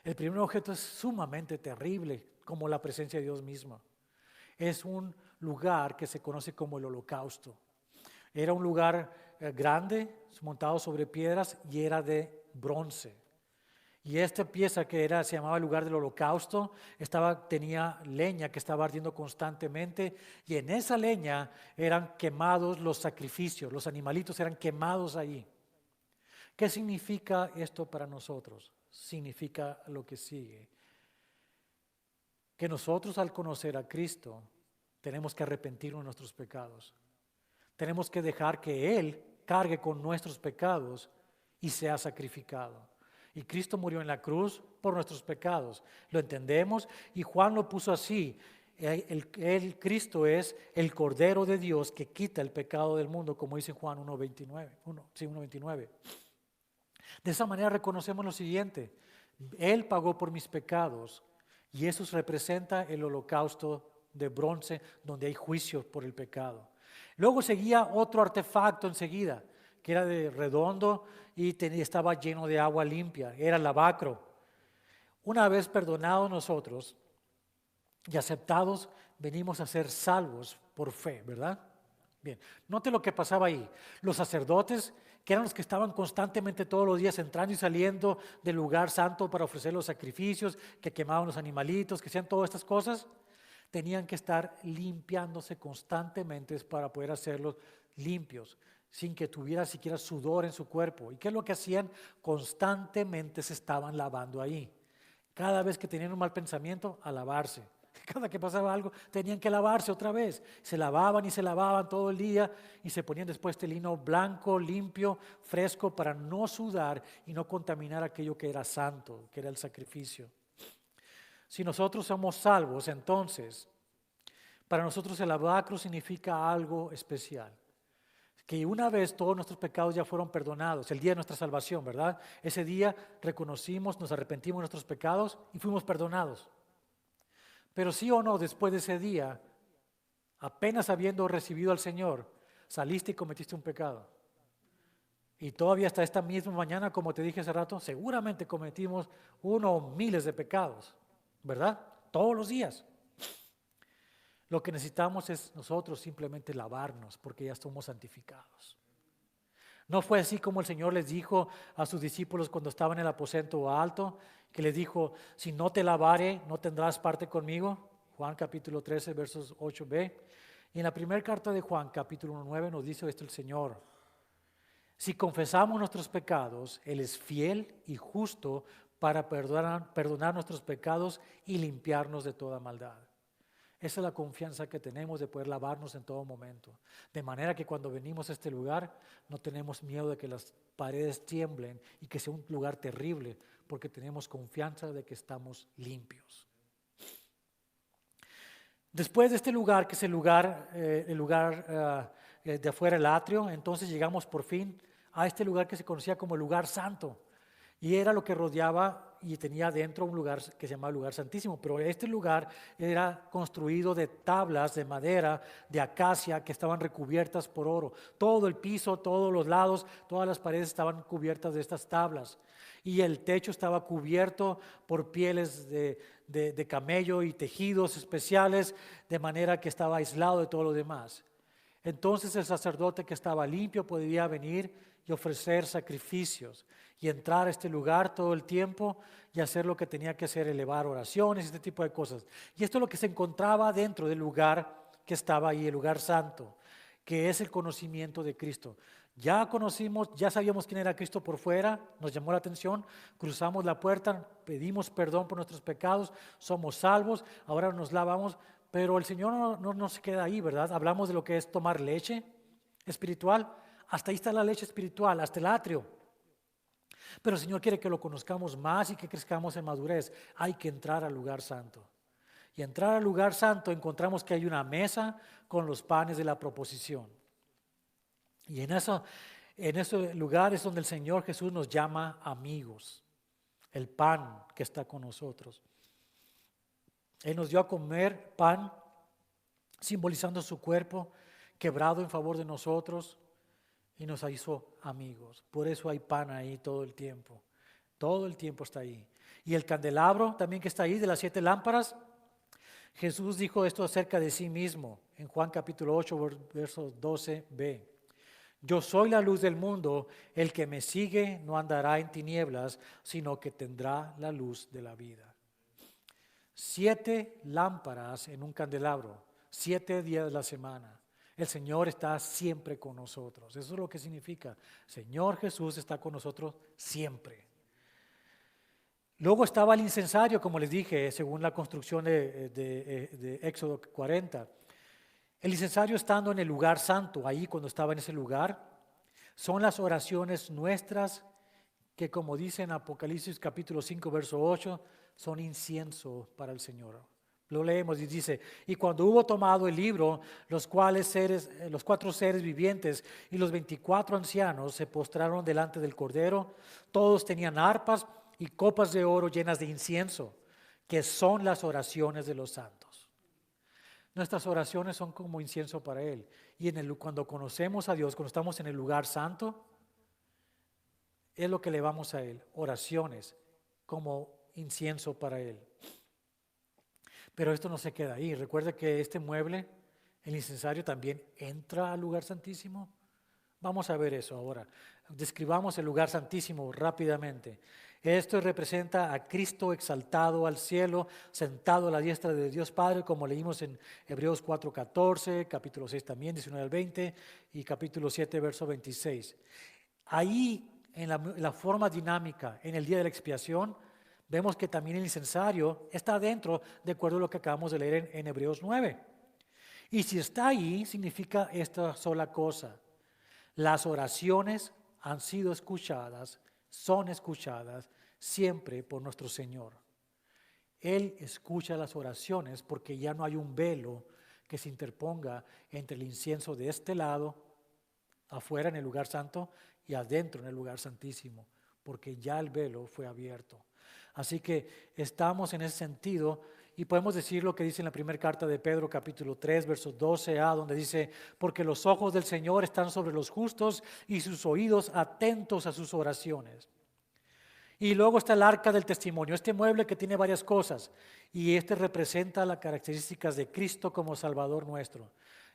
El primer objeto es sumamente terrible, como la presencia de Dios misma. Es un lugar que se conoce como el holocausto. Era un lugar grande, montado sobre piedras y era de bronce. Y esta pieza se llamaba el lugar del holocausto, tenía leña que estaba ardiendo constantemente y en esa leña eran quemados los sacrificios, los animalitos eran quemados allí. ¿Qué significa esto para nosotros? Significa lo que sigue. Que nosotros al conocer a Cristo tenemos que arrepentirnos de nuestros pecados. Tenemos que dejar que Él cargue con nuestros pecados y sea sacrificado. Y Cristo murió en la cruz por nuestros pecados. Lo entendemos y Juan lo puso así. Cristo es el Cordero de Dios que quita el pecado del mundo, como dice Juan 1:29. 1:29. De esa manera reconocemos lo siguiente: Él pagó por mis pecados y eso representa el holocausto de bronce donde hay juicio por el pecado. Luego seguía otro artefacto enseguida, que era de redondo y estaba lleno de agua limpia, era el lavacro. Una vez perdonados nosotros y aceptados, venimos a ser salvos por fe, ¿verdad? Bien, note lo que pasaba ahí. Los sacerdotes, que eran los que estaban constantemente todos los días entrando y saliendo del lugar santo para ofrecer los sacrificios, que quemaban los animalitos, que hacían todas estas cosas, tenían que estar limpiándose constantemente para poder hacerlos limpios, sin que tuviera siquiera sudor en su cuerpo. ¿Y qué es lo que hacían? Constantemente se estaban lavando ahí. Cada vez que tenían un mal pensamiento, a lavarse. Cada que pasaba algo, tenían que lavarse otra vez. Se lavaban y se lavaban todo el día y se ponían después este lino blanco, limpio, fresco, para no sudar y no contaminar aquello que era santo, que era el sacrificio. Si nosotros somos salvos, entonces, para nosotros el lavacro significa algo especial. Que una vez todos nuestros pecados ya fueron perdonados, el día de nuestra salvación, ¿verdad? Ese día reconocimos, nos arrepentimos de nuestros pecados y fuimos perdonados. Pero sí o no, después de ese día, apenas habiendo recibido al Señor, saliste y cometiste un pecado. Y todavía hasta esta misma mañana, como te dije hace rato, seguramente cometimos uno o miles de pecados, ¿verdad? Todos los días. Lo que necesitamos es nosotros simplemente lavarnos porque ya somos santificados. No fue así como el Señor les dijo a sus discípulos cuando estaban en el aposento alto, que les dijo: si no te lavare, no tendrás parte conmigo. Juan capítulo 13, versos 8b. Y en la primera carta de Juan capítulo 9 nos dice esto el Señor: si confesamos nuestros pecados, Él es fiel y justo para perdonar nuestros pecados y limpiarnos de toda maldad. Esa es la confianza que tenemos de poder lavarnos en todo momento. De manera que cuando venimos a este lugar no tenemos miedo de que las paredes tiemblen y que sea un lugar terrible, porque tenemos confianza de que estamos limpios. Después de este lugar, que es el lugar de afuera del atrio, entonces llegamos por fin a este lugar que se conocía como el lugar santo. Y era lo que rodeaba y tenía dentro un lugar que se llamaba lugar santísimo. Pero este lugar era construido de tablas de madera, de acacia, que estaban recubiertas por oro. Todo el piso, todos los lados, todas las paredes estaban cubiertas de estas tablas. Y el techo estaba cubierto por pieles de camello y tejidos especiales, de manera que estaba aislado de todo lo demás. Entonces el sacerdote que estaba limpio podía venir y ofrecer sacrificios y entrar a este lugar todo el tiempo y hacer lo que tenía que hacer, elevar oraciones, este tipo de cosas. Y esto es lo que se encontraba dentro del lugar que estaba ahí, el lugar santo, que es el conocimiento de Cristo. Ya conocimos, ya sabíamos quién era Cristo por fuera, nos llamó la atención, cruzamos la puerta, pedimos perdón por nuestros pecados, somos salvos, ahora nos lavamos, pero el Señor no se queda ahí, ¿verdad? Hablamos de lo que es tomar leche espiritual, hasta ahí está la leche espiritual, hasta el atrio. Pero el Señor quiere que lo conozcamos más y que crezcamos en madurez. Hay que entrar al lugar santo. Y entrar al lugar santo encontramos que hay una mesa con los panes de la proposición. Y en ese lugar es donde el Señor Jesús nos llama amigos. El pan que está con nosotros. Él nos dio a comer pan simbolizando su cuerpo quebrado en favor de nosotros y nos hizo amigos. Por eso hay pan ahí todo el tiempo. Todo el tiempo está ahí. Y el candelabro también que está ahí de las 7 lámparas. Jesús dijo esto acerca de sí mismo en Juan capítulo 8, verso 12b. Yo soy la luz del mundo, el que me sigue no andará en tinieblas, sino que tendrá la luz de la vida. 7 lámparas en un candelabro, 7 días de la semana. El Señor está siempre con nosotros. Eso es lo que significa. Señor Jesús está con nosotros siempre. Luego estaba el incensario, como les dije, según la construcción de Éxodo 40. El incensario estando en el lugar santo, ahí cuando estaba en ese lugar, son las oraciones nuestras que, como dice en Apocalipsis capítulo 5, verso 8, son incienso para el Señor. Lo leemos y dice, y cuando hubo tomado el libro, los 4 seres vivientes y los 24 ancianos se postraron delante del Cordero. Todos tenían arpas y copas de oro llenas de incienso, que son las oraciones de los santos. Nuestras oraciones son como incienso para Él. Y cuando conocemos a Dios, cuando estamos en el lugar santo, es lo que elevamos a Él, oraciones como incienso para Él. Pero esto no se queda ahí. Recuerda que este mueble, el incensario, también entra al lugar santísimo. Vamos a ver eso ahora. Describamos el lugar santísimo rápidamente. Esto representa a Cristo exaltado al cielo, sentado a la diestra de Dios Padre, como leímos en Hebreos 4:14, capítulo 6 también, 19 al 20, y capítulo 7, verso 26. Ahí, en la forma dinámica, en el día de la expiación, vemos que también el incensario está dentro, de acuerdo a lo que acabamos de leer en Hebreos 9. Y si está ahí, significa esta sola cosa. Las oraciones han sido escuchadas, son escuchadas siempre por nuestro Señor. Él escucha las oraciones porque ya no hay un velo que se interponga entre el incienso de este lado, afuera en el lugar santo, y adentro en el lugar santísimo, porque ya el velo fue abierto. Así que estamos en ese sentido y podemos decir lo que dice en la primera carta de Pedro, capítulo 3, versos 12a, donde dice, porque los ojos del Señor están sobre los justos y sus oídos atentos a sus oraciones. Y luego está el arca del testimonio, este mueble que tiene varias cosas, y este representa las características de Cristo como Salvador nuestro.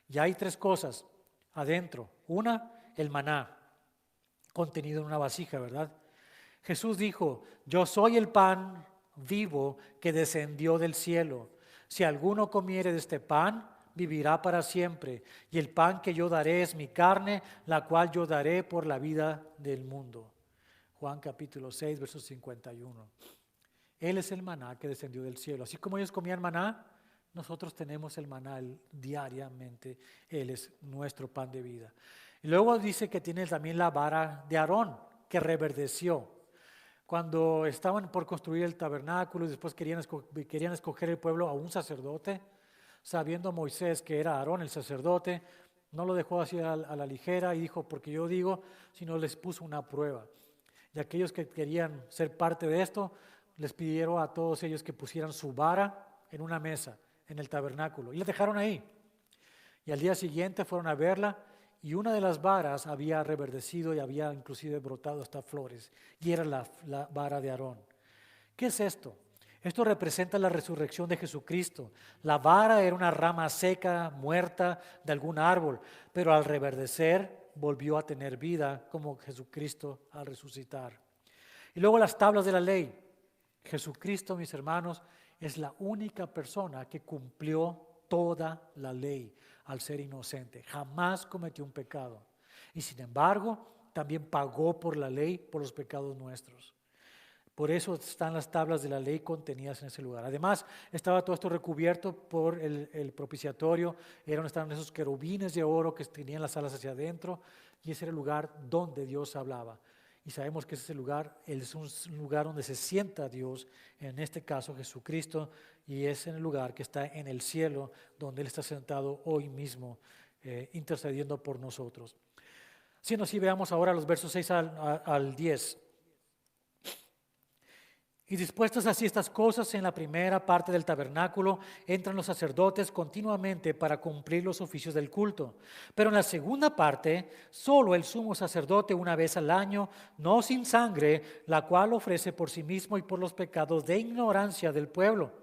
Y hay 3 cosas adentro. Una, el maná, contenido en una vasija, ¿verdad? Jesús dijo, yo soy el pan vivo que descendió del cielo. Si alguno comiere de este pan, vivirá para siempre. Y el pan que yo daré es mi carne, la cual yo daré por la vida del mundo. Juan capítulo 6, verso 51. Él es el maná que descendió del cielo. Así como ellos comían maná, nosotros tenemos el maná diariamente. Él es nuestro pan de vida. Y luego dice que tiene también la vara de Aarón, que reverdeció. Cuando estaban por construir el tabernáculo y después querían escoger el pueblo a un sacerdote, sabiendo Moisés que era Aarón el sacerdote, no lo dejó así a la ligera y dijo, porque yo digo, sino les puso una prueba. Y aquellos que querían ser parte de esto, les pidieron a todos ellos que pusieran su vara en una mesa, en el tabernáculo, y la dejaron ahí. Y al día siguiente fueron a verla, y una de las varas había reverdecido y había inclusive brotado hasta flores, y era la vara de Aarón. ¿Qué es esto? Esto representa la resurrección de Jesucristo. La vara era una rama seca, muerta de algún árbol, pero al reverdecer volvió a tener vida como Jesucristo al resucitar. Y luego las tablas de la ley. Jesucristo, mis hermanos, es la única persona que cumplió toda la ley al ser inocente. Jamás cometió un pecado. Y sin embargo, también pagó por la ley, por los pecados nuestros. Por eso están las tablas de la ley contenidas en ese lugar. Además, estaba todo esto recubierto por el propiciatorio. Estaban esos querubines de oro que tenían las alas hacia adentro. Y ese era el lugar donde Dios hablaba. Y sabemos que ese lugar es un lugar donde se sienta Dios, en este caso Jesucristo, y es en el lugar que está en el cielo, donde Él está sentado hoy mismo, intercediendo por nosotros. Si veamos ahora los versos 6 al 10. Y dispuestas así estas cosas, en la primera parte del tabernáculo entran los sacerdotes continuamente para cumplir los oficios del culto. Pero en la segunda parte, solo el sumo sacerdote una vez al año, no sin sangre, la cual ofrece por sí mismo y por los pecados de ignorancia del pueblo,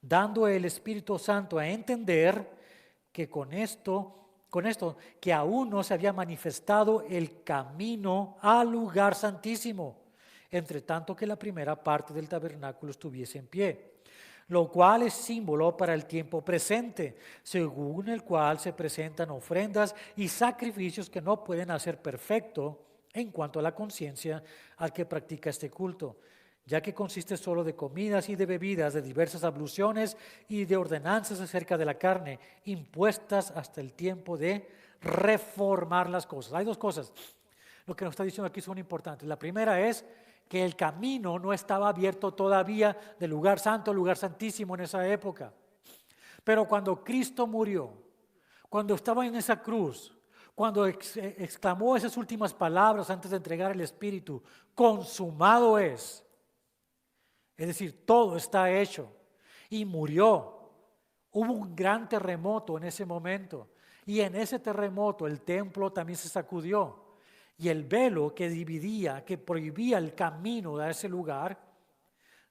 dando el Espíritu Santo a entender que con esto que aún no se había manifestado el camino al lugar santísimo, entre tanto que la primera parte del tabernáculo estuviese en pie, lo cual es símbolo para el tiempo presente, según el cual se presentan ofrendas y sacrificios que no pueden hacer perfecto en cuanto a la conciencia al que practica este culto, ya que consiste solo de comidas y de bebidas, de diversas abluciones y de ordenanzas acerca de la carne, impuestas hasta el tiempo de reformar las cosas. Hay 2 cosas. Lo que nos está diciendo aquí son importantes. La primera es que el camino no estaba abierto todavía del lugar santo al lugar santísimo en esa época. Pero cuando Cristo murió, cuando estaba en esa cruz, cuando exclamó esas últimas palabras antes de entregar el Espíritu, consumado es decir, todo está hecho, y murió. Hubo un gran terremoto en ese momento, y en ese terremoto el templo también se sacudió, y el velo que dividía, que prohibía el camino a ese lugar,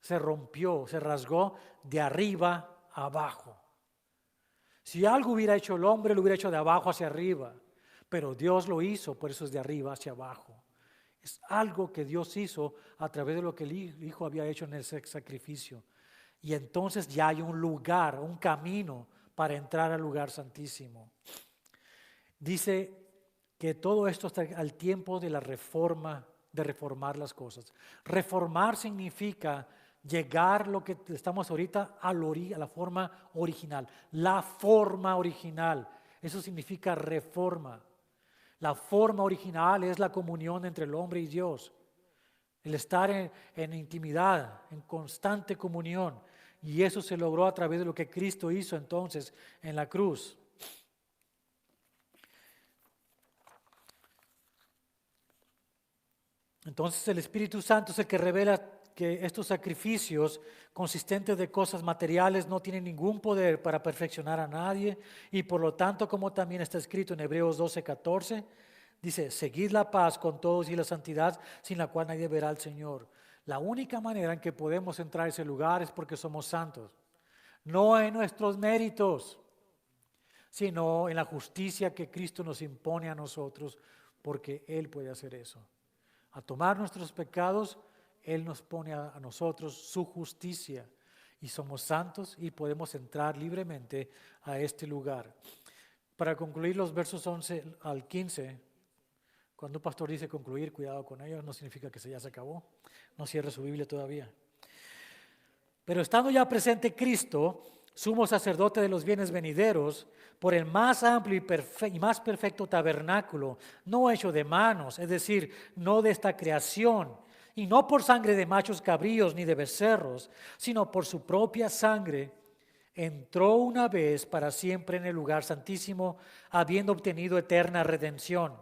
se rompió, se rasgó de arriba a abajo. Si algo hubiera hecho el hombre, lo hubiera hecho de abajo hacia arriba, pero Dios lo hizo, por eso es de arriba hacia abajo. Es algo que Dios hizo a través de lo que el Hijo había hecho en ese sacrificio. Y entonces ya hay un lugar, un camino para entrar al lugar santísimo. Dice que todo esto está al tiempo de la reforma, de reformar las cosas. Reformar significa llegar lo que estamos ahorita a la forma original. La forma original. Eso significa reforma. La forma original es la comunión entre el hombre y Dios. El estar en intimidad, en constante comunión. Y eso se logró a través de lo que Cristo hizo entonces en la cruz. Entonces el Espíritu Santo es el que revela que estos sacrificios consistentes de cosas materiales no tienen ningún poder para perfeccionar a nadie, y por lo tanto, como también está escrito en Hebreos 12:14, dice: seguid la paz con todos y la santidad, sin la cual nadie verá al Señor. La única manera en que podemos entrar a ese lugar es porque somos santos, no en nuestros méritos, sino en la justicia que Cristo nos impone a nosotros, porque Él puede hacer eso. A tomar nuestros pecados, Él nos pone a nosotros su justicia, y somos santos y podemos entrar libremente a este lugar. Para concluir los versos 11 al 15, cuando un pastor dice concluir, cuidado con ello, no significa que ya se acabó, no cierre su Biblia todavía. Pero estando ya presente Cristo, sumo sacerdote de los bienes venideros, por el más amplio y más perfecto tabernáculo, no hecho de manos, es decir, no de esta creación, y no por sangre de machos cabríos ni de becerros, sino por su propia sangre, entró una vez para siempre en el lugar santísimo, habiendo obtenido eterna redención.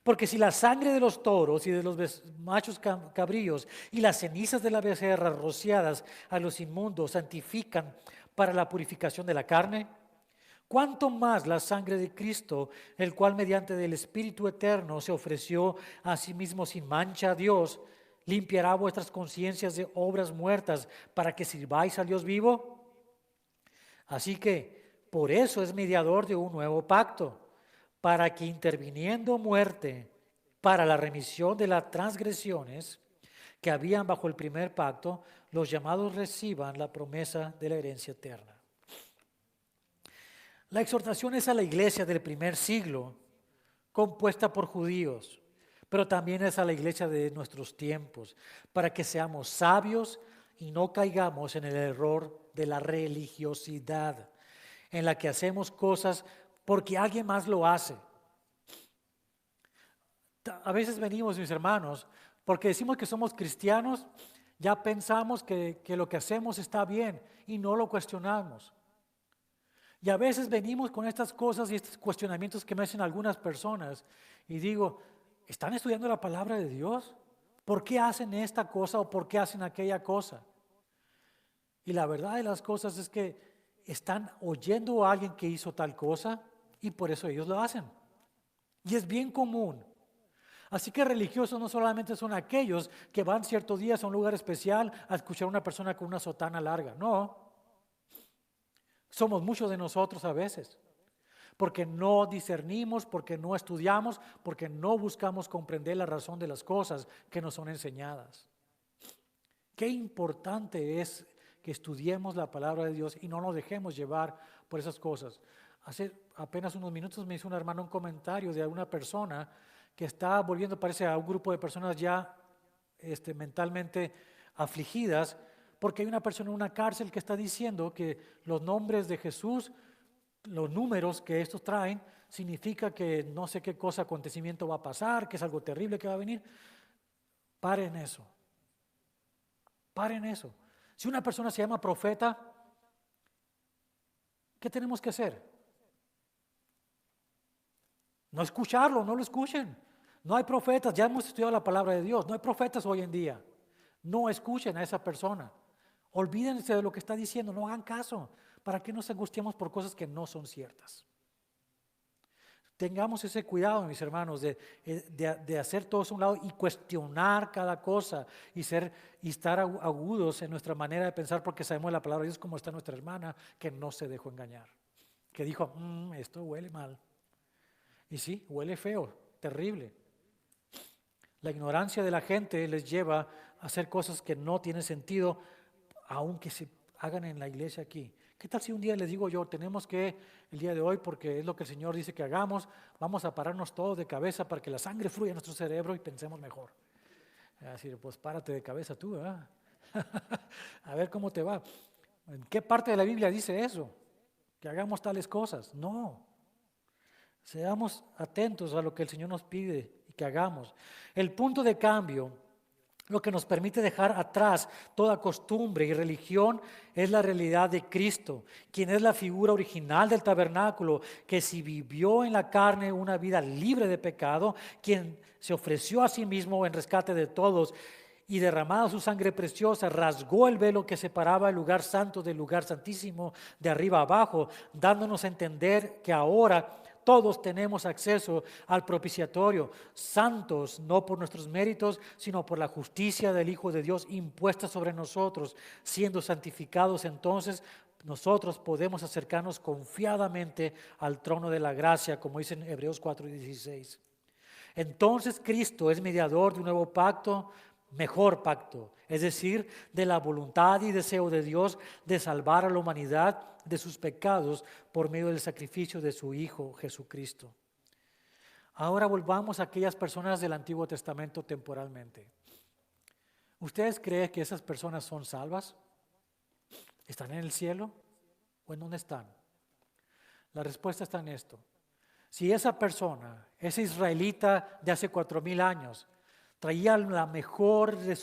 Porque si la sangre de los toros y de los machos cabríos y las cenizas de la becerra rociadas a los inmundos santifican para la purificación de la carne, ¿cuánto más la sangre de Cristo, el cual mediante del Espíritu eterno se ofreció a sí mismo sin mancha a Dios, limpiará vuestras conciencias de obras muertas para que sirváis al Dios vivo? Así que por eso es mediador de un nuevo pacto, para que interviniendo muerte para la remisión de las transgresiones que habían bajo el primer pacto, los llamados reciban la promesa de la herencia eterna. La exhortación es a la iglesia del primer siglo, compuesta por judíos, pero también es a la iglesia de nuestros tiempos, para que seamos sabios y no caigamos en el error de la religiosidad, en la que hacemos cosas porque alguien más lo hace. A veces venimos, mis hermanos, porque decimos que somos cristianos, ya pensamos que lo que hacemos está bien y no lo cuestionamos. Y a veces venimos con estas cosas y estos cuestionamientos que me hacen algunas personas y digo, ¿están estudiando la palabra de Dios? ¿Por qué hacen esta cosa o por qué hacen aquella cosa? Y la verdad de las cosas es que están oyendo a alguien que hizo tal cosa y por eso ellos lo hacen. Y es bien común. Así que religiosos no solamente son aquellos que van ciertos días a un lugar especial a escuchar a una persona con una sotana larga. No. Somos muchos de nosotros a veces, porque no discernimos, porque no estudiamos, porque no buscamos comprender la razón de las cosas que nos son enseñadas. Qué importante es que estudiemos la palabra de Dios y no nos dejemos llevar por esas cosas. Hace apenas unos minutos me hizo una hermana un comentario de una persona que está volviendo, parece, a un grupo de personas ya mentalmente afligidas, porque hay una persona en una cárcel que está diciendo que los nombres de Jesús, los números que estos traen, significa que no sé qué cosa, acontecimiento va a pasar, que es algo terrible que va a venir. Paren eso. Paren eso. Si una persona se llama profeta, ¿Qué tenemos que hacer? No escucharlo, no lo escuchen. No hay profetas, ya hemos estudiado la palabra de Dios, no hay profetas hoy en día. No escuchen a esa persona. Olvídense de lo que está diciendo, no hagan caso. ¿Para qué nos angustiamos por cosas que no son ciertas? Tengamos ese cuidado, mis hermanos, de hacer todos a un lado y cuestionar cada cosa y estar agudos en nuestra manera de pensar, porque sabemos la palabra de Dios, como está nuestra hermana, que no se dejó engañar, que dijo, esto huele mal. Y sí, huele feo, terrible. La ignorancia de la gente les lleva a hacer cosas que no tienen sentido, aunque se hagan en la iglesia aquí. ¿Qué tal si un día les digo yo, tenemos que, el día de hoy, porque es lo que el Señor dice que hagamos, vamos a pararnos todos de cabeza para que la sangre fluya en nuestro cerebro y pensemos mejor? Es decir, pues párate de cabeza tú, ¿verdad? A ver cómo te va. ¿En qué parte de la Biblia dice eso? Que hagamos tales cosas. No. Seamos atentos a lo que el Señor nos pide y que hagamos. El punto de cambio, lo que nos permite dejar atrás toda costumbre y religión, es la realidad de Cristo, quien es la figura original del tabernáculo, que si vivió en la carne una vida libre de pecado, quien se ofreció a sí mismo en rescate de todos y derramada su sangre preciosa, rasgó el velo que separaba el lugar santo del lugar santísimo de arriba abajo, dándonos a entender que ahora todos tenemos acceso al propiciatorio, santos no por nuestros méritos, sino por la justicia del Hijo de Dios impuesta sobre nosotros. Siendo santificados entonces, nosotros podemos acercarnos confiadamente al trono de la gracia, como dice en Hebreos 4:16. Entonces Cristo es mediador de un nuevo pacto, mejor pacto, es decir, de la voluntad y deseo de Dios de salvar a la humanidad de sus pecados por medio del sacrificio de su Hijo Jesucristo. Ahora volvamos a aquellas personas del Antiguo Testamento temporalmente. ¿Ustedes creen que esas personas son salvas? ¿Están en el cielo o en dónde están? La respuesta está en esto. Si esa persona, ese israelita de hace 4000 años, traía la mejor de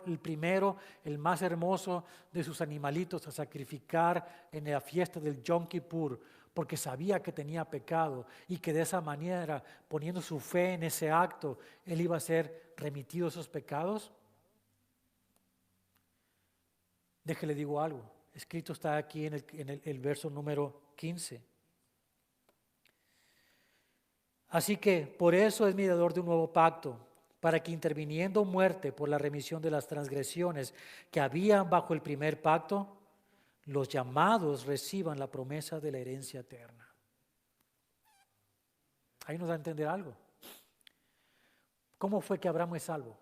el primero, el más hermoso de sus animalitos a sacrificar en la fiesta del Yom Kippur, porque sabía que tenía pecado y que de esa manera, poniendo su fe en ese acto, él iba a ser remitido de esos pecados. Déjele digo algo, escrito está aquí en el verso número 15. Así que por eso es mediador de un nuevo pacto, para que interviniendo muerte por la remisión de las transgresiones que habían bajo el primer pacto, los llamados reciban la promesa de la herencia eterna. Ahí nos da a entender algo. ¿Cómo fue que Abraham es salvo?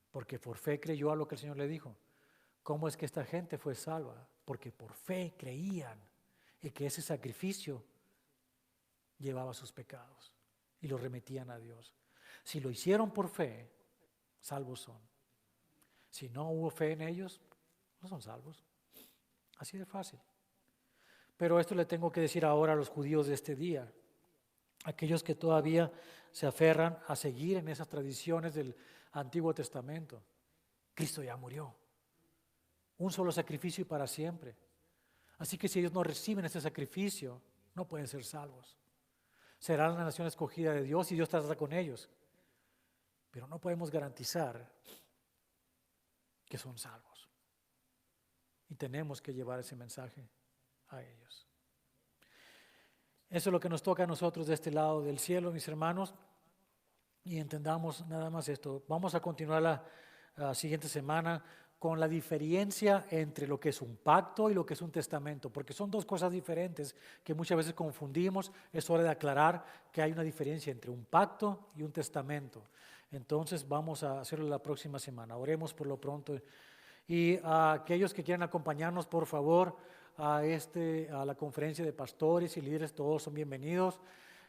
Porque por fe creyó a lo que el Señor le dijo. ¿Cómo es que esta gente fue salva? Porque por fe creían y que ese sacrificio llevaba sus pecados y los remetían a Dios. Si lo hicieron por fe, salvos son. Si no hubo fe en ellos, no son salvos. Así de fácil. Pero esto le tengo que decir ahora a los judíos de este día, aquellos que todavía se aferran a seguir en esas tradiciones del Antiguo Testamento. Cristo ya murió. Un solo sacrificio y para siempre. Así que si ellos no reciben ese sacrificio, no pueden ser salvos. Serán la nación escogida de Dios y Dios trata con ellos. Pero no podemos garantizar que son salvos. Y tenemos que llevar ese mensaje a ellos. Eso es lo que nos toca a nosotros de este lado del cielo, mis hermanos. Y entendamos nada más esto. Vamos a continuar la siguiente semana con la diferencia entre lo que es un pacto y lo que es un testamento, porque son dos cosas diferentes que muchas veces confundimos. Es hora de aclarar que hay una diferencia entre un pacto y un testamento. Entonces vamos a hacerlo la próxima semana. Oremos por lo pronto. Y a aquellos que quieran acompañarnos, por favor, a la conferencia de pastores y líderes, todos son bienvenidos.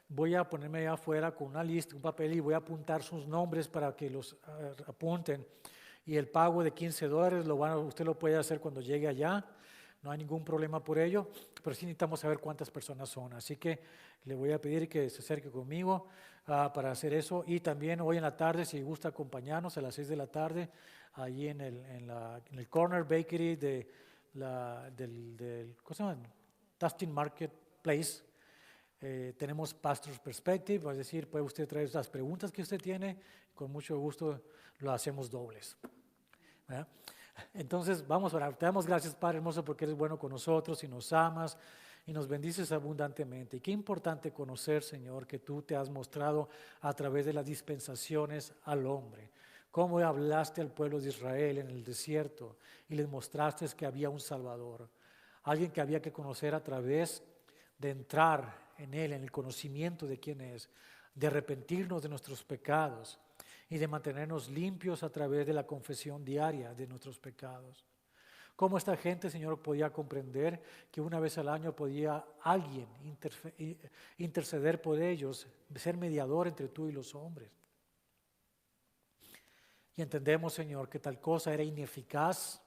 Voy a ponerme allá afuera con una lista, un papel, y voy a apuntar sus nombres para que los apunten. Y el pago de $15, usted lo puede hacer cuando llegue allá. No hay ningún problema por ello, pero sí necesitamos saber cuántas personas son. Así que le voy a pedir que se acerque conmigo para hacer eso. Y también hoy en la tarde, si gusta acompañarnos a las 6 de la tarde, ahí en el Corner Bakery de ¿cómo se llama? Dustin Marketplace. Tenemos Pastor's Perspective, es decir, puede usted traer las preguntas que usted tiene, con mucho gusto lo hacemos dobles. ¿Verdad? Entonces, vamos a orar. Te damos gracias, Padre hermoso, porque eres bueno con nosotros y nos amas y nos bendices abundantemente. Y qué importante conocer, Señor, que tú te has mostrado a través de las dispensaciones al hombre. Cómo hablaste al pueblo de Israel en el desierto y les mostraste que había un Salvador. Alguien que había que conocer a través de entrar en Él, en el conocimiento de quién es, de arrepentirnos de nuestros pecados y de mantenernos limpios a través de la confesión diaria de nuestros pecados. Cómo esta gente, Señor, podía comprender que una vez al año podía alguien interceder por ellos, ser mediador entre tú y los hombres. Y entendemos, Señor, que tal cosa era ineficaz,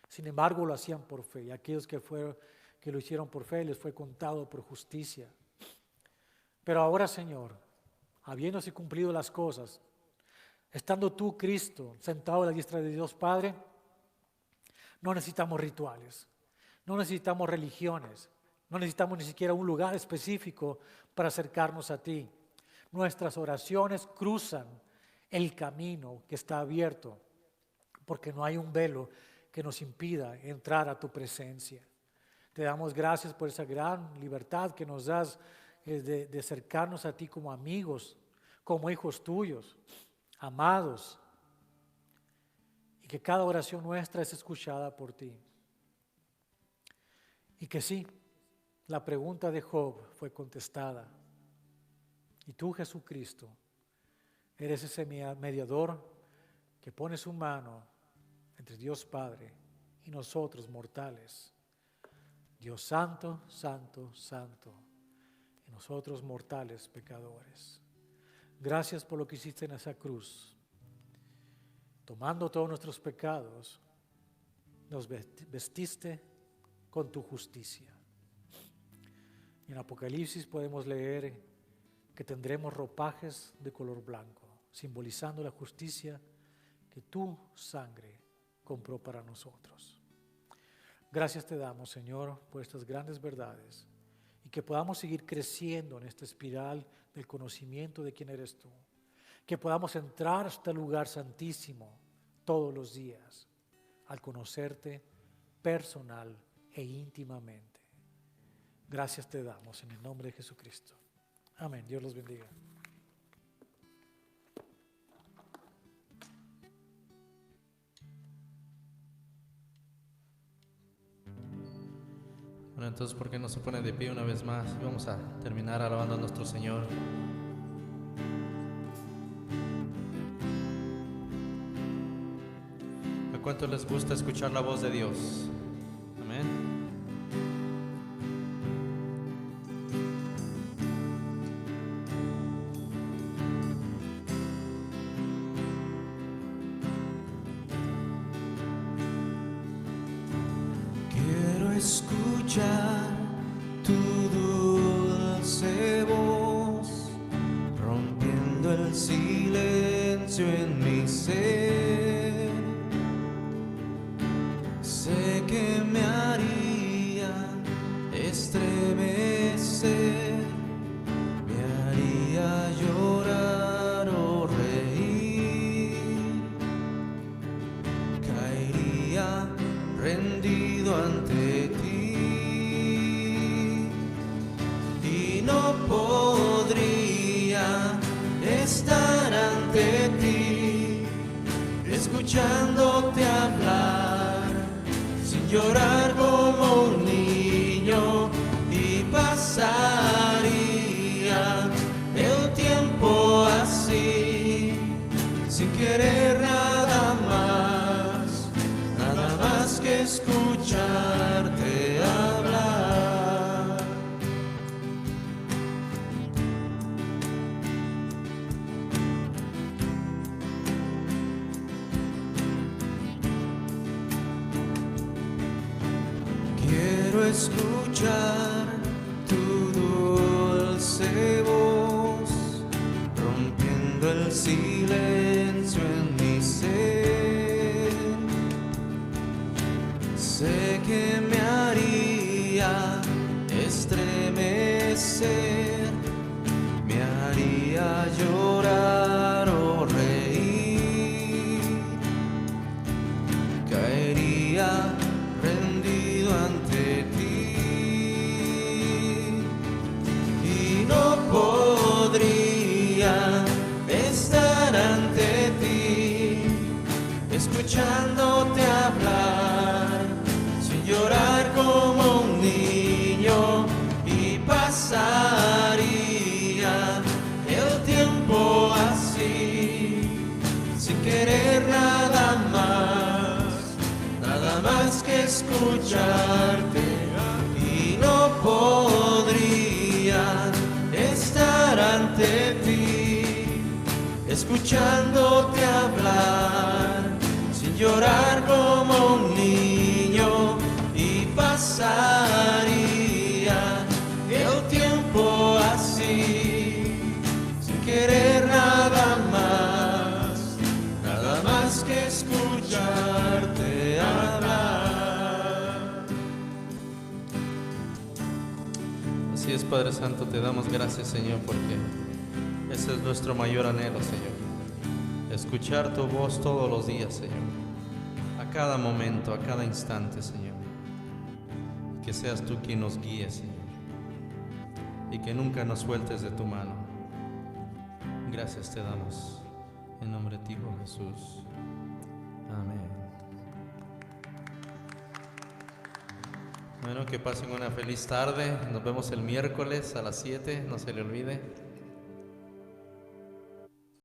sin embargo lo hacían por fe, y aquellos que lo hicieron por fe les fue contado por justicia. Pero ahora, Señor, habiéndose cumplido las cosas, estando tú, Cristo, sentado a la diestra de Dios Padre, no necesitamos rituales, no necesitamos religiones, no necesitamos ni siquiera un lugar específico para acercarnos a ti. Nuestras oraciones cruzan el camino que está abierto, porque no hay un velo que nos impida entrar a tu presencia. Te damos gracias por esa gran libertad que nos das de acercarnos a ti como amigos, como hijos tuyos, amados, y que cada oración nuestra es escuchada por ti. Y que sí, la pregunta de Job fue contestada. Y tú, Jesucristo, eres ese mediador que pone su mano entre Dios Padre y nosotros mortales. Dios santo, santo, santo, y nosotros mortales pecadores. Gracias por lo que hiciste en esa cruz. Tomando todos nuestros pecados, nos vestiste con tu justicia. Y en Apocalipsis podemos leer que tendremos ropajes de color blanco, simbolizando la justicia que tu sangre compró para nosotros. Gracias te damos, Señor, por estas grandes verdades y que podamos seguir creciendo en esta espiral del conocimiento de quién eres tú. Que podamos entrar a este lugar santísimo todos los días al conocerte personal e íntimamente. Gracias te damos en el nombre de Jesucristo. Amén. Dios los bendiga. Bueno, entonces, ¿por qué no se pone de pie una vez más? Y vamos a terminar alabando a nuestro Señor. ¿A cuánto les gusta escuchar la voz de Dios? Amén. Escuchar tu dulce voz, rompiendo el silencio en mi ser. Sé que me haría estremecer, me haría llorar o reír, caería rendido ante ti. No podría estar ante ti, escuchándote hablar, sin llorar como un niño, y pasaría el tiempo así, sin querer nada más que escucharte hablar. Escuchar tu dulce voz, rompiendo el silencio en mi ser. que me haría estremecer, me haría llorar o reír, caería rendido ante ti y no podría estar ante ti escuchándote hablar sin llorar como un niño, y pasaría el tiempo así sin querer nada más que escucharte, y no podría estar ante ti escuchándote hablar sin llorar como un niño, y pasaría el tiempo así sin querer nada más que escucharte hablar. Así es, Padre Santo, te damos gracias, Señor, porque ese es nuestro mayor anhelo, Señor. Escuchar tu voz todos los días, Señor. A cada momento, a cada instante, Señor. Que seas tú quien nos guíe, Señor. Y que nunca nos sueltes de tu mano. Gracias te damos. En nombre de ti, oh Jesús. Amén. Bueno, que pasen una feliz tarde. Nos vemos el miércoles a las 7, no se le olvide.